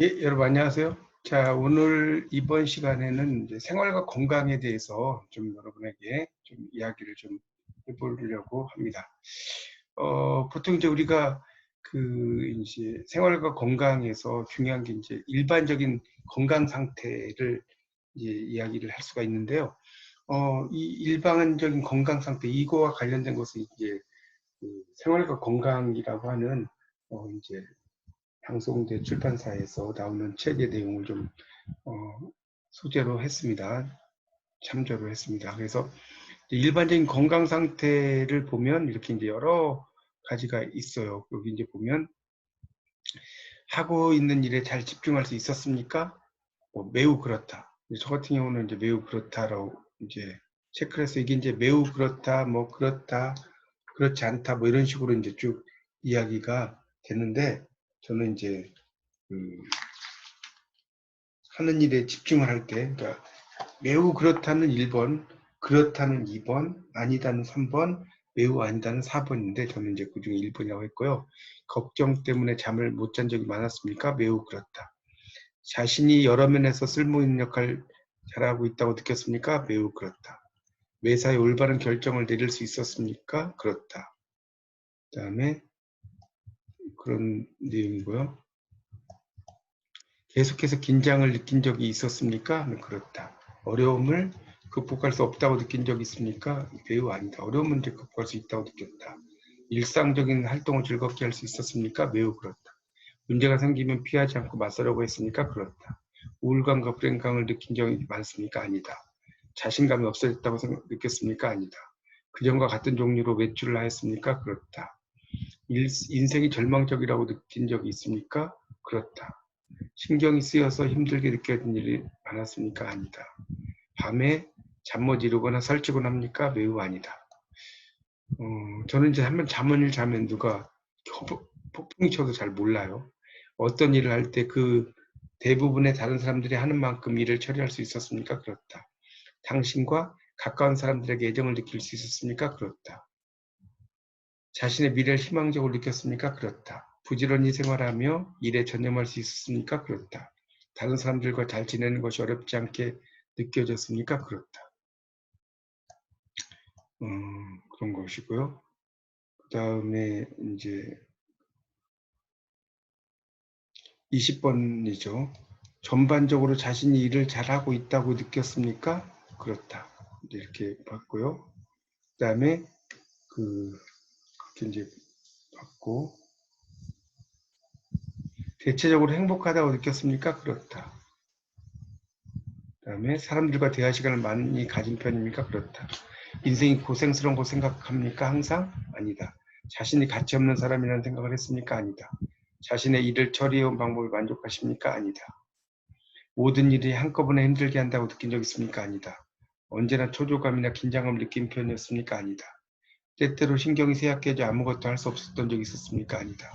예, 여러분 안녕하세요. 자, 오늘 이번 시간에는 이제 생활과 건강에 대해서 좀 여러분에게 좀 이야기를 좀 해보려고 합니다. 보통 이제 우리가 이제 생활과 건강에서 중요한 게 이제 일반적인 건강 상태를 이제 이야기를 할 수가 있는데요. 이 일반적인 건강 상태, 이거와 관련된 것은 이제 생활과 건강이라고 하는 이제 방송대 출판사에서 나오는 책의 내용을 좀 어, 소재로 했습니다. 참조를 했습니다. 그래서 일반적인 건강 상태를 보면 이렇게 이제 여러 가지가 있어요. 여기 이제 보면 하고 있는 일에 잘 집중할 수 있었습니까? 매우 그렇다. 저 같은 경우는 이제 매우 그렇다라고 이제 체크를 해서 이게 이제 매우 그렇다, 뭐 그렇다, 그렇지 않다, 뭐 이런 식으로 이제 쭉 이야기가 됐는데 저는 이제 그 하는 일에 집중을 할 때, 그러니까 매우 그렇다는 1번, 그렇다는 2번, 아니다는 3번, 매우 아니다는 4번인데 저는 이제 그 중에 1번이라고 했고요. 걱정 때문에 잠을 못 잔 적이 많았습니까? 매우 그렇다. 자신이 여러 면에서 쓸모있는 역할을 잘하고 있다고 느꼈습니까? 매우 그렇다. 매사에 올바른 결정을 내릴 수 있었습니까? 그렇다. 그 다음에 그런 내용이고요. 계속해서 긴장을 느낀 적이 있었습니까? 그렇다. 어려움을 극복할 수 없다고 느낀 적이 있습니까? 매우 아니다. 어려운 문제 극복할 수 있다고 느꼈다. 일상적인 활동을 즐겁게 할 수 있었습니까? 매우 그렇다. 문제가 생기면 피하지 않고 맞서려고 했습니까? 그렇다. 우울감과 불행감을 느낀 적이 많습니까? 아니다. 자신감이 없어졌다고 느꼈습니까? 아니다. 그전과 같은 종류로 외출을 하였습니까? 그렇다. 인생이 절망적이라고 느낀 적이 있습니까? 그렇다. 신경이 쓰여서 힘들게 느껴진 일이 많았습니까? 아니다. 밤에 잠 못 이루거나 설치곤 합니까? 매우 아니다. 저는 이제 한번 잠을 자면 누가 폭풍이 쳐도 잘 몰라요. 어떤 일을 할 때 그 대부분의 다른 사람들이 하는 만큼 일을 처리할 수 있었습니까? 그렇다. 당신과 가까운 사람들에게 애정을 느낄 수 있었습니까? 그렇다. 자신의 미래를 희망적으로 느꼈습니까? 그렇다. 부지런히 생활하며 일에 전념할 수 있었습니까? 그렇다. 다른 사람들과 잘 지내는 것이 어렵지 않게 느껴졌습니까? 그렇다. 그런 것이고요. 그 다음에 이제 20번이죠. 전반적으로 자신이 일을 잘하고 있다고 느꼈습니까? 그렇다. 이렇게 봤고요. 그 다음에 그렇게 이제 봤고, 대체적으로 행복하다고 느꼈습니까? 그렇다. 그 다음에 사람들과 대화 시간을 많이 가진 편입니까? 그렇다. 인생이 고생스러운 거 생각합니까? 항상? 아니다. 자신이 가치 없는 사람이라는 생각을 했습니까? 아니다. 자신의 일을 처리해온 방법에 만족하십니까? 아니다. 모든 일이 한꺼번에 힘들게 한다고 느낀 적 있습니까? 아니다. 언제나 초조감이나 긴장감을 느낀 편이었습니까? 아니다. 때때로 신경이 쇠약해져 아무것도 할 수 없었던 적이 있었습니까? 아니다.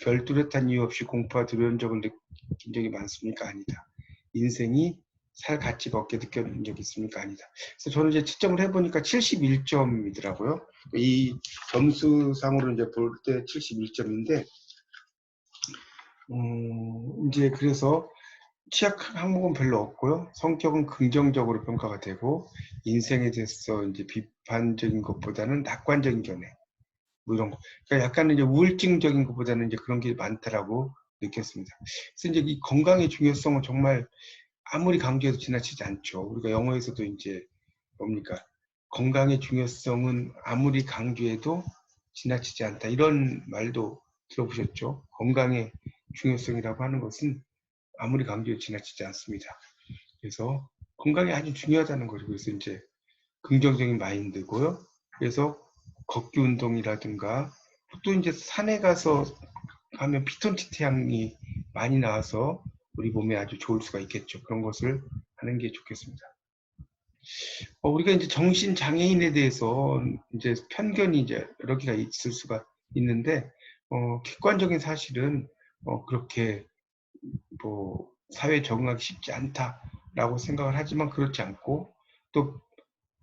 별 뚜렷한 이유 없이 공포와 두려운 적을 느낀 적이 많습니까? 아니다. 인생이 살 가치가 없게 느껴진 적이 있습니까? 아니다. 그래서 저는 이제 채점을 해보니까 71점이더라고요. 이 점수상으로 이제 볼 때 71점인데, 이제 그래서 취약 항목은 별로 없고요. 성격은 긍정적으로 평가가 되고, 인생에 대해서 이제 비판적인 것보다는 낙관적인 견해. 뭐 이런 거. 그러니까 약간 이제 우울증적인 것보다는 이제 그런 게 많다라고 느꼈습니다. 그래서 이제 이 건강의 중요성은 정말 아무리 강조해도 지나치지 않죠. 우리가 영어에서도 이제 뭡니까? 건강의 중요성은 아무리 강조해도 지나치지 않다. 이런 말도 들어보셨죠? 건강의 중요성이라고 하는 것은 아무리 강조해도 지나치지 않습니다. 그래서 건강이 아주 중요하다는 거죠. 그래서 이제 긍정적인 마인드고요. 그래서 걷기 운동이라든가 또 이제 산에 가서 하면 피톤치드 향이 많이 나와서 우리 몸에 아주 좋을 수가 있겠죠. 그런 것을 하는 게 좋겠습니다. 우리가 이제 정신 장애인에 대해서 이제 편견이 이제 여러 개가 있을 수가 있는데 객관적인 사실은 그렇게 뭐 사회에 적응하기 쉽지 않다라고 생각을 하지만 그렇지 않고 또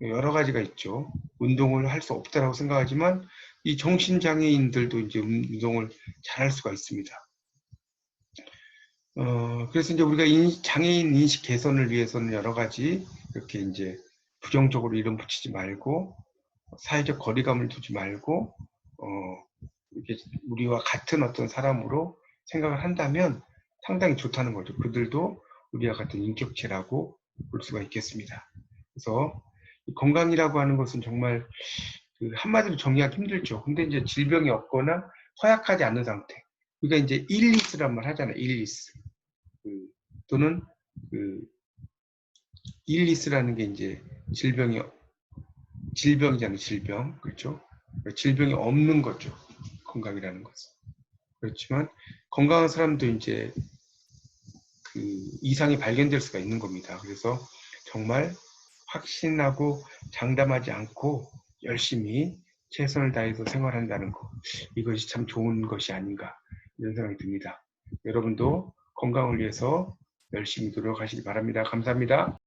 여러 가지가 있죠. 운동을 할 수 없다라고 생각하지만 이 정신장애인들도 이제 운동을 잘 할 수가 있습니다. 그래서 이제 우리가 장애인 인식 개선을 위해서는 여러 가지 이렇게 이제 부정적으로 이름 붙이지 말고 사회적 거리감을 두지 말고 이렇게 우리와 같은 어떤 사람으로 생각을 한다면 상당히 좋다는 거죠. 그들도 우리와 같은 인격체라고 볼 수가 있겠습니다. 그래서 건강이라고 하는 것은 정말 한마디로 정의하기 힘들죠. 근데 이제 질병이 없거나 허약하지 않은 상태. 우리가 이제 일리스란 말 하잖아요. 일리스. 또는 일리스라는 게 이제 질병이잖아요. 질병. 그렇죠? 질병이 없는 거죠. 건강이라는 것은. 그렇지만 건강한 사람도 이제 이상이 발견될 수가 있는 겁니다. 그래서 정말 확신하고 장담하지 않고 열심히 최선을 다해서 생활한다는 것, 이것이 참 좋은 것이 아닌가 이런 생각이 듭니다. 여러분도 건강을 위해서 열심히 노력하시기 바랍니다. 감사합니다.